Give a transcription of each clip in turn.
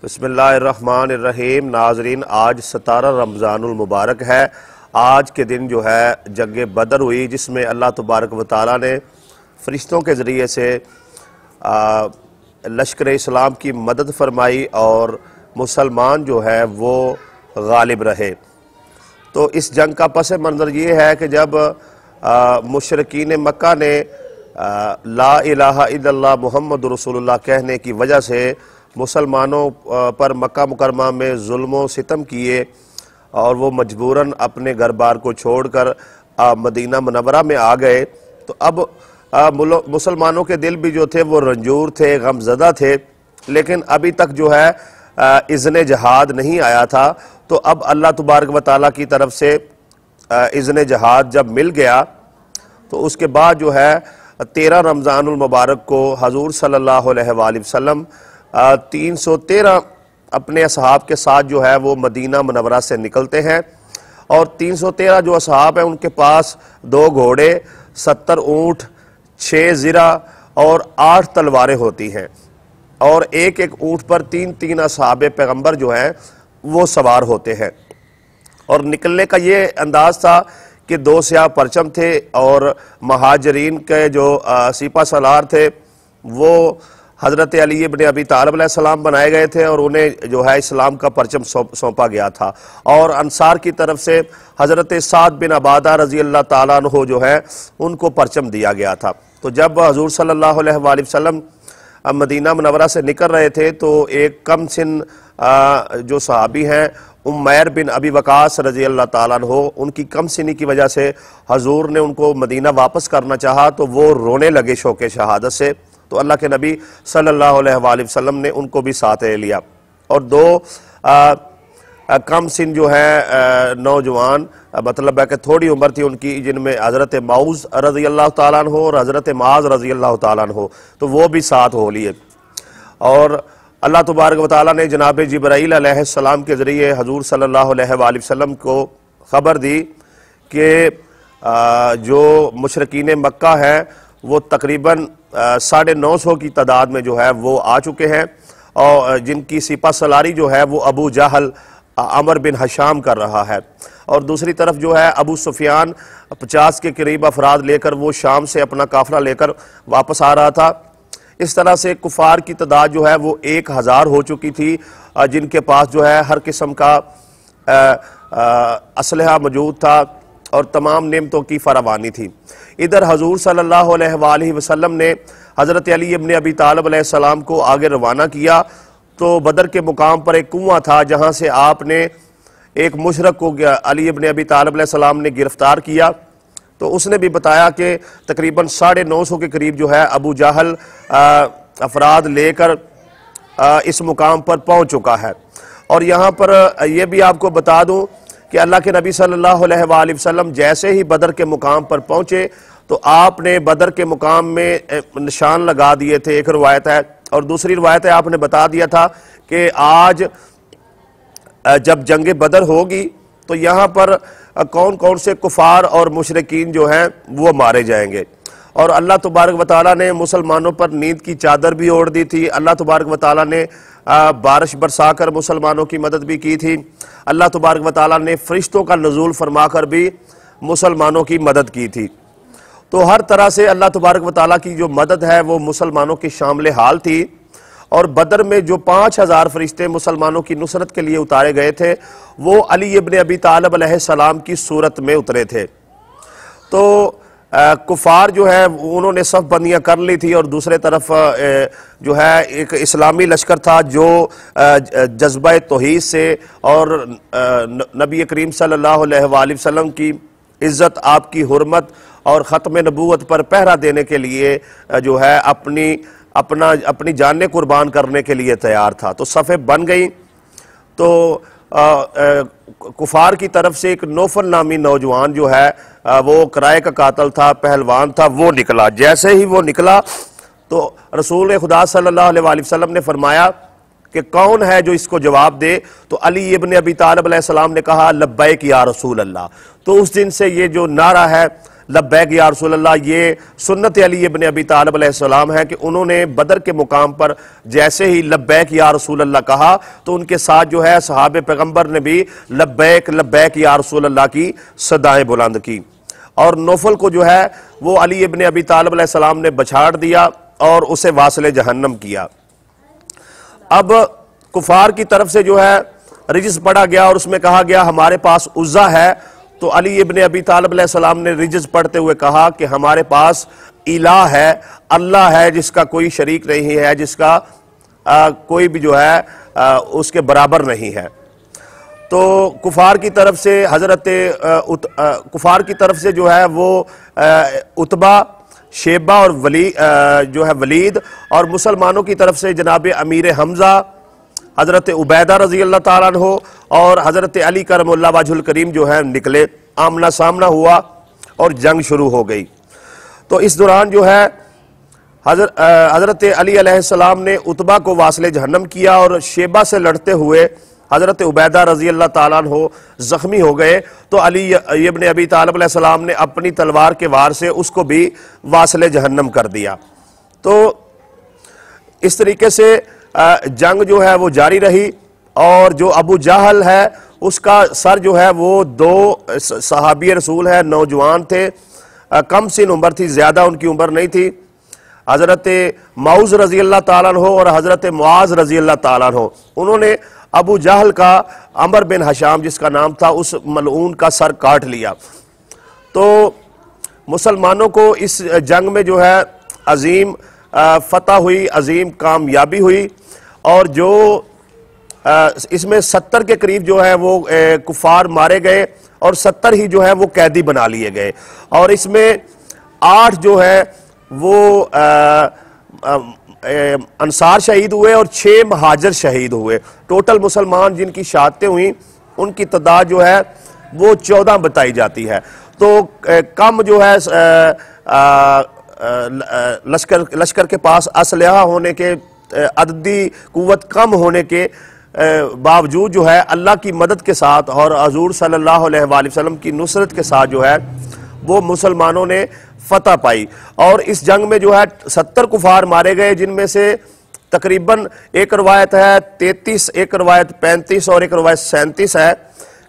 بسم اللہ الرحمن الرحیم۔ ناظرین، آج 17 رمضان المبارک ہے۔ آج کے دن جو ہے جنگ بدر ہوئی، جس میں اللہ تبارک و تعالیٰ نے فرشتوں کے ذریعے سے لشکر اسلام کی مدد فرمائی اور مسلمان جو ہے وہ غالب رہے۔ تو اس جنگ کا پس منظر یہ ہے کہ جب مشرکین مکہ نے لا الہ الا اللہ محمد رسول اللہ کہنے کی وجہ سے مسلمانوں پر مکہ مکرمہ میں ظلم و ستم کیے اور وہ مجبوراً اپنے گھر بار کو چھوڑ کر مدینہ منورہ میں آ گئے، تو اب مسلمانوں کے دل بھی جو تھے وہ رنجور تھے، غم زدہ تھے، لیکن ابھی تک جو ہے اذن جہاد نہیں آیا تھا۔ تو اب اللہ تبارک و تعالیٰ کی طرف سے اذن جہاد جب مل گیا تو اس کے بعد جو ہے 13 رمضان المبارک کو حضور صلی اللہ علیہ وآلہ وسلم 313 اپنے اصحاب کے ساتھ جو ہے وہ مدینہ منورہ سے نکلتے ہیں، اور 313 جو اصحاب ہیں ان کے پاس 2 گھوڑے، 70 اونٹ، 6 زرہ اور 8 تلواریں ہوتی ہیں، اور ایک ایک اونٹ پر 3 اصحاب پیغمبر جو ہیں وہ سوار ہوتے ہیں۔ اور نکلنے کا یہ انداز تھا کہ 2 سیاہ پرچم تھے، اور مہاجرین کے جو سپہ سالار تھے وہ حضرت علیہ ابن ابی طالب علیہ السلام بنائے گئے تھے، اور انہیں جو ہے اسلام کا پرچم سونپا گیا تھا، اور انصار کی طرف سے حضرت سعد بن عبادہ رضی اللہ تعالیٰ عنہ جو ہے ان کو پرچم دیا گیا تھا۔ تو جب حضور صلی اللہ علیہ وآلہ وسلم مدینہ منورہ سے نکل رہے تھے تو ایک کم سن جو صحابی ہیں عمیر بن ابی وقاص رضی اللہ تعالیٰ عنہ، ان کی کم سنی کی وجہ سے حضور نے ان کو مدینہ واپس کرنا چاہا، تو وہ رونے لگے شوق شہادت سے۔ تو اللہ کے نبی صلی اللہ علیہ وآلہ وسلم نے ان کو بھی ساتھ لے لیا، اور 2 کم سن جو ہے نوجوان، مطلب ہے کہ تھوڑی عمر تھی ان کی، جن میں حضرت معوذ رضی اللہ تعالیٰ عنہ اور حضرت معاذ رضی اللہ تعالیٰ عنہ، تو وہ بھی ساتھ ہو لیے۔ اور اللہ تبارک و تعالیٰ نے جناب جبرائیل علیہ السلام کے ذریعے حضور صلی اللہ علیہ وآلہ وسلم کو خبر دی کہ جو مشرکین مکہ ہیں وہ تقریباً 950 کی تعداد میں جو ہے وہ آ چکے ہیں، اور جن کی سپہ سالاری جو ہے وہ ابو جہل عمر بن حشام کر رہا ہے، اور دوسری طرف جو ہے ابو سفیان 50 کے قریب افراد لے کر وہ شام سے اپنا قافلہ لے کر واپس آ رہا تھا۔ اس طرح سے کفار کی تعداد جو ہے وہ 1000 ہو چکی تھی، جن کے پاس جو ہے ہر قسم کا اسلحہ موجود تھا اور تمام نعمتوں کی فراوانی تھی۔ ادھر حضور صلی اللہ علیہ وآلہ وسلم نے حضرت علی ابن ابی طالب علیہ السلام کو آگے روانہ کیا، تو بدر کے مقام پر ایک کنواں تھا جہاں سے آپ نے ایک مشرک کو علی ابن ابی طالب علیہ السلام نے گرفتار کیا، تو اس نے بھی بتایا کہ تقریباً 950 کے قریب جو ہے ابو جہل افراد لے کر اس مقام پر پہنچ چکا ہے۔ اور یہاں پر یہ بھی آپ کو بتا دوں کہ اللہ کے نبی صلی اللہ علیہ وآلہ وسلم جیسے ہی بدر کے مقام پر پہنچے تو آپ نے بدر کے مقام میں نشان لگا دیے تھے، ایک روایت ہے، اور دوسری روایت ہے آپ نے بتا دیا تھا کہ آج جب جنگ بدر ہوگی تو یہاں پر کون کون سے کفار اور مشرکین جو ہیں وہ مارے جائیں گے۔ اور اللہ تبارک و تعالیٰ نے مسلمانوں پر نیند کی چادر بھی اوڑھ دی تھی، اللہ تبارک و تعالیٰ نے بارش برسا کر مسلمانوں کی مدد بھی کی تھی، اللہ تبارک و تعالیٰ نے فرشتوں کا نزول فرما کر بھی مسلمانوں کی مدد کی تھی۔ تو ہر طرح سے اللہ تبارک و تعالیٰ کی جو مدد ہے وہ مسلمانوں کی شامل حال تھی، اور بدر میں جو 5000 فرشتے مسلمانوں کی نصرت کے لیے اتارے گئے تھے وہ علی ابن ابی طالب علیہ السلام کی صورت میں اترے تھے۔ تو کفار جو ہے انہوں نے صف بندیاں کر لی تھی، اور دوسرے طرف جو ہے ایک اسلامی لشکر تھا جو جذبہ توحید سے اور نبی کریم صلی اللہ علیہ وآلہ وسلم کی عزت، آپ کی حرمت اور ختم نبوت پر پہرا دینے کے لیے جو ہے اپنی جانیں قربان کرنے کے لیے تیار تھا۔ تو صفیں بن گئیں، تو کفار کی طرف سے ایک نوفل نامی نوجوان جو ہے وہ کرائے کا قاتل تھا، پہلوان تھا، وہ نکلا۔ جیسے ہی وہ نکلا تو رسول خدا صلی اللہ علیہ وآلہ وسلم نے فرمایا کہ کون ہے جو اس کو جواب دے، تو علی ابن ابی طالب علیہ السلام نے کہا لبیک یا رسول اللہ۔ تو اس دن سے یہ جو نعرہ ہے لبیک یا رسول اللہ، یہ سنت علی ابن ابی طالب علیہ السلام ہے کہ انہوں نے بدر کے مقام پر جیسے ہی لبیک یا رسول اللہ کہا تو ان کے ساتھ جو ہے صحابہ پیغمبر نے بھی لبیک لبیک یا رسول اللہ کی صدائیں بلند کی، اور نوفل کو جو ہے وہ علی ابن ابی طالب علیہ السلام نے بچھاڑ دیا اور اسے واصل جہنم کیا۔ اب کفار کی طرف سے جو ہے رجز پڑھا گیا اور اس میں کہا گیا ہمارے پاس عزا ہے، تو علی ابن ابی طالب علیہ السلام نے رجز پڑھتے ہوئے کہا کہ ہمارے پاس الہ ہے، اللہ ہے جس کا کوئی شریک نہیں ہے، جس کا کوئی بھی جو ہے اس کے برابر نہیں ہے۔ تو کفار کی طرف سے جو ہے وہ عتبہ، شیبہ اور ولید، اور مسلمانوں کی طرف سے جناب امیر حمزہ، حضرت عبیدہ رضی اللہ تعالیٰ عنہ اور حضرت علی کرم اللہ وجہ الکریم جو ہے نکلے، آمنا سامنا ہوا اور جنگ شروع ہو گئی۔ تو اس دوران جو ہے حضرت علی علیہ السلام نے عتبہ کو واصل جہنم کیا، اور شیبہ سے لڑتے ہوئے حضرت عبیدہ رضی اللہ تعالیٰ عنہ زخمی ہو گئے، تو علی ابن ابی طالب علیہ السلام نے اپنی تلوار کے وار سے اس کو بھی واصل جہنم کر دیا۔ تو اس طریقے سے جنگ جو ہے وہ جاری رہی، اور جو ابو جہل ہے اس کا سر جو ہے وہ 2 صحابی رسول ہے، نوجوان تھے، کم سن عمر تھی، زیادہ ان کی عمر نہیں تھی، حضرت معوذ رضی اللہ تعالیٰ عنہ اور حضرت معاذ رضی اللہ تعالیٰ عنہ، انہوں نے ابو جہل کا عمر بن حشام جس کا نام تھا اس ملعون کا سر کاٹ لیا۔ تو مسلمانوں کو اس جنگ میں جو ہے عظیم فتح ہوئی، عظیم کامیابی ہوئی، اور جو اس میں 70 کے قریب جو ہے وہ کفار مارے گئے، اور 70 ہی جو ہے وہ قیدی بنا لیے گئے، اور اس میں 8 جو ہے وہ انصار شہید ہوئے اور 6 مہاجر شہید ہوئے۔ ٹوٹل مسلمان جن کی شہادتیں ہوئیں ان کی تعداد جو ہے وہ 14 بتائی جاتی ہے۔ تو کم جو ہے لشکر کے پاس اسلحہ ہونے کے، عددی قوت کم ہونے کے باوجود جو ہے اللہ کی مدد کے ساتھ اور حضور صلی اللہ علیہ وآلہ وسلم کی نصرت کے ساتھ جو ہے وہ مسلمانوں نے فتح پائی، اور اس جنگ میں جو ہے 70 کفار مارے گئے، جن میں سے تقریباً ایک روایت ہے 33، ایک روایت 35 اور ایک روایت 37 ہے،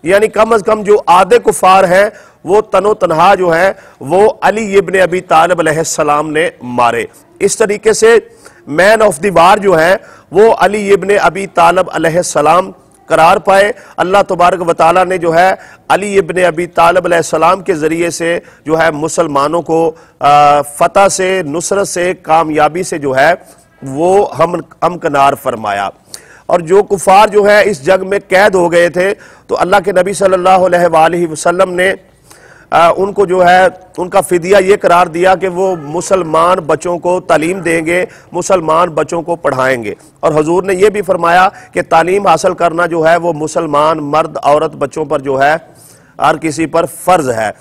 یعنی کم از کم جو آدھے کفار ہیں وہ تنو تنہا جو ہے وہ علی ابن ابی طالب علیہ السلام نے مارے۔ اس طریقے سے مین آف دی وار جو ہے وہ علی ابن ابی طالب علیہ السلام قرار پائے۔ اللہ تبارک و تعالیٰ نے جو ہے علی ابن ابی طالب علیہ السلام کے ذریعے سے جو ہے مسلمانوں کو فتح سے، نصرت سے، کامیابی سے جو ہے وہ ہمکنار فرمایا۔ اور جو کفار جو ہے اس جنگ میں قید ہو گئے تھے تو اللہ کے نبی صلی اللہ علیہ وآلہ وسلم نے ان کو جو ہے ان کا فدیہ یہ قرار دیا کہ وہ مسلمان بچوں کو تعلیم دیں گے، مسلمان بچوں کو پڑھائیں گے، اور حضور نے یہ بھی فرمایا کہ تعلیم حاصل کرنا جو ہے وہ مسلمان مرد عورت بچوں پر جو ہے ہر کسی پر فرض ہے۔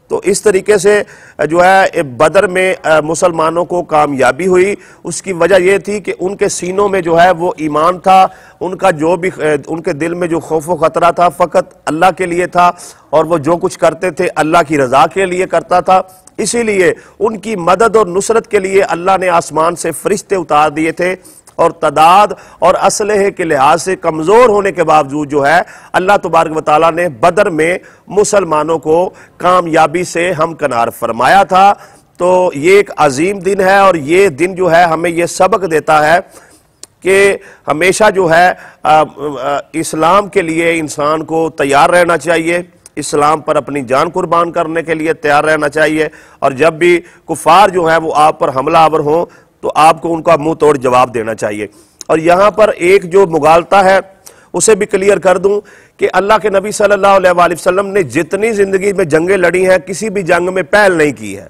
تو اس طریقے سے جو ہے بدر میں مسلمانوں کو کامیابی ہوئی۔ اس کی وجہ یہ تھی کہ ان کے سینوں میں جو ہے وہ ایمان تھا، ان کا جو بھی ان کے دل میں جو خوف و خطرہ تھا فقط اللہ کے لیے تھا، اور وہ جو کچھ کرتے تھے اللہ کی رضا کے لیے کرتا تھا۔ اسی لیے ان کی مدد اور نصرت کے لیے اللہ نے آسمان سے فرشتے اتار دیے تھے، اور تعداد اور اسلحے کے لحاظ سے کمزور ہونے کے باوجود جو ہے اللہ تبارک و تعالیٰ نے بدر میں مسلمانوں کو کامیابی سے ہمکنار فرمایا تھا۔ تو یہ ایک عظیم دن ہے، اور یہ دن جو ہے ہمیں یہ سبق دیتا ہے کہ ہمیشہ جو ہے اسلام کے لیے انسان کو تیار رہنا چاہیے، اسلام پر اپنی جان قربان کرنے کے لیے تیار رہنا چاہیے، اور جب بھی کفار جو ہے وہ آپ پر حملہ آور ہوں تو آپ کو ان کا منہ توڑ جواب دینا چاہیے۔ اور یہاں پر ایک جو مغالطہ ہے اسے بھی کلیئر کر دوں کہ اللہ کے نبی صلی اللہ علیہ وآلہ وسلم نے جتنی زندگی میں جنگیں لڑی ہیں کسی بھی جنگ میں پہل نہیں کی ہے،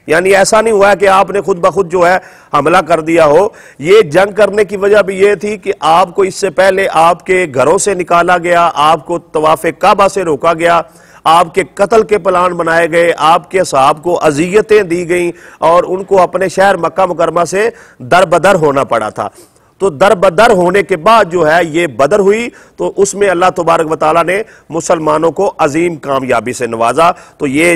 یعنی ایسا نہیں ہوا ہے کہ آپ نے خود بخود جو ہے حملہ کر دیا ہو۔ یہ جنگ کرنے کی وجہ بھی یہ تھی کہ آپ کو اس سے پہلے آپ کے گھروں سے نکالا گیا، آپ کو طواف کعبہ سے روکا گیا، آپ کے قتل کے پلان بنائے گئے، آپ کے صحاب کو اذیتیں دی گئیں، اور ان کو اپنے شہر مکہ مکرمہ سے در بدر ہونا پڑا تھا۔ تو در بدر ہونے کے بعد جو ہے یہ بدر ہوئی، تو اس میں اللہ تبارک و تعالیٰ نے مسلمانوں کو عظیم کامیابی سے نوازا۔ تو یہ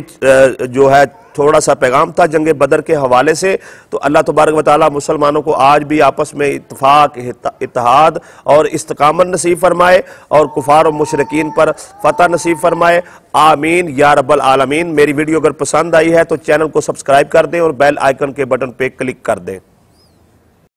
جو ہے تھوڑا سا پیغام تھا جنگ بدر کے حوالے سے۔ تو اللہ تبارک و تعالیٰ مسلمانوں کو آج بھی آپس میں اتفاق، اتحاد اور استقامت نصیب فرمائے، اور کفار و مشرکین پر فتح نصیب فرمائے، آمین یا رب العالمین۔ میری ویڈیو اگر پسند آئی ہے تو چینل کو سبسکرائب کر دیں اور بیل آئیکن کے بٹن پہ کلک کر دیں۔